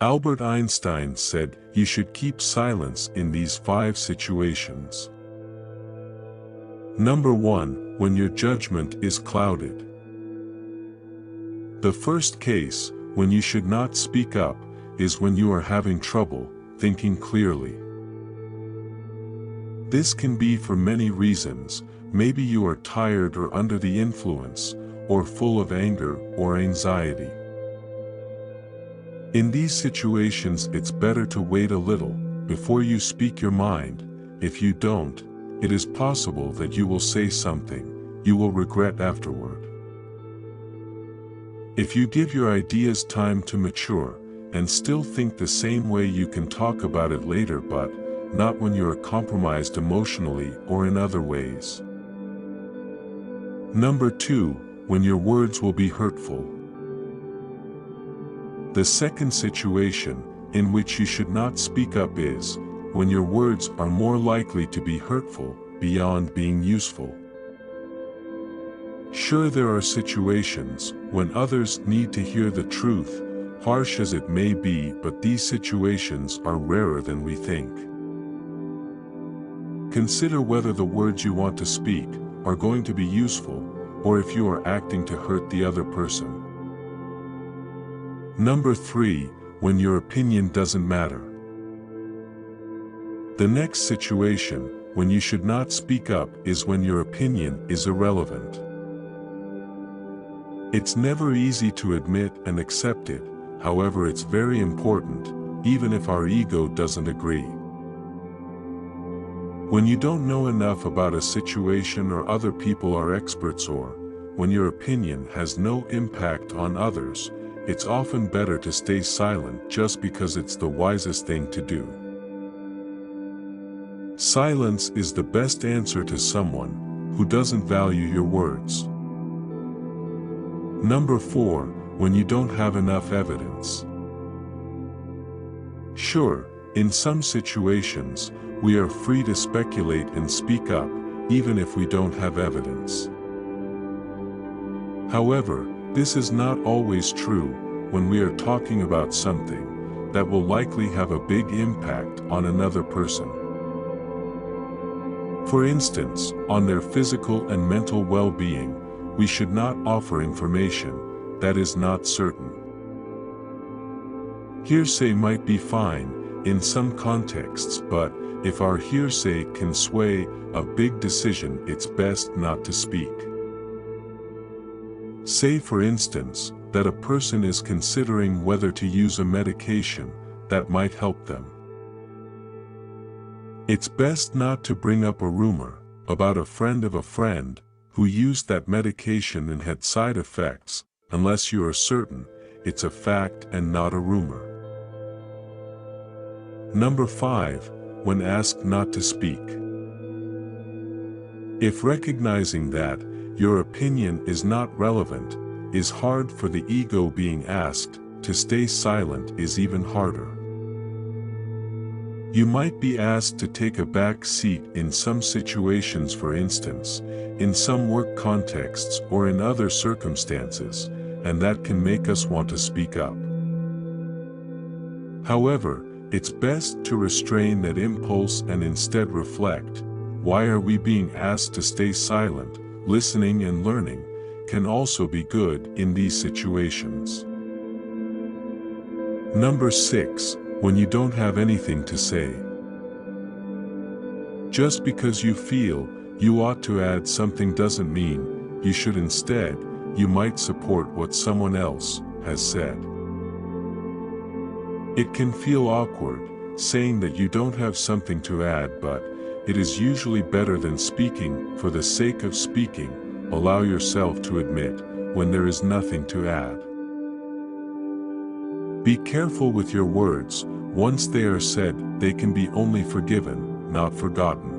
Albert Einstein said you should keep silence in these 5 situations. Number 1. When your judgment is clouded. The first case, when you should not speak up, is when you are having trouble thinking clearly. This can be for many reasons. Maybe you are tired or under the influence, or full of anger or anxiety. In these situations, it's better to wait a little before you speak your mind. If you don't, it is possible that you will say something you will regret afterward. If you give your ideas time to mature and still think the same way, you can talk about it later, but not when you are compromised emotionally or in other ways. Number 2. When your words will be hurtful. The second situation in which you should not speak up is when your words are more likely to be hurtful beyond being useful. Sure, there are situations when others need to hear the truth, harsh as it may be, but these situations are rarer than we think. Consider whether the words you want to speak are going to be useful, or if you are acting to hurt the other person. Number 3. When your opinion doesn't matter. The next situation when you should not speak up is when your opinion is irrelevant. It's never easy to admit and accept it, however it's very important, even if our ego doesn't agree. When you don't know enough about a situation or other people are experts, or when your opinion has no impact on others, it's often better to stay silent just because it's the wisest thing to do. Silence is the best answer to someone who doesn't value your words. Number 4. When you don't have enough evidence. Sure, in some situations, we are free to speculate and speak up, even if we don't have evidence. However, this is not always true when we are talking about something that will likely have a big impact on another person. For instance, on their physical and mental well-being, we should not offer information that is not certain. Hearsay might be fine in some contexts, but if our hearsay can sway a big decision, it's best not to speak. Say, for instance, that a person is considering whether to use a medication that might help them. It's best not to bring up a rumor about a friend of a friend who used that medication and had side effects, unless you are certain it's a fact and not a rumor. Number 5. When asked not to speak. If recognizing that your opinion is not relevant is hard for the ego, being asked to stay silent is even harder. You might be asked to take a back seat in some situations, for instance, in some work contexts or in other circumstances, and that can make us want to speak up. However, it's best to restrain that impulse and instead reflect, why are we being asked to stay silent? Listening and learning can also be good in these situations. Number 6. When you don't have anything to say. Just because you feel you ought to add something doesn't mean you should. Instead, you might support what someone else has said. It can feel awkward saying that you don't have something to add, but it is usually better than speaking for the sake of speaking. Allow yourself to admit when there is nothing to add. Be careful with your words. Once they are said, they can be only forgiven, not forgotten.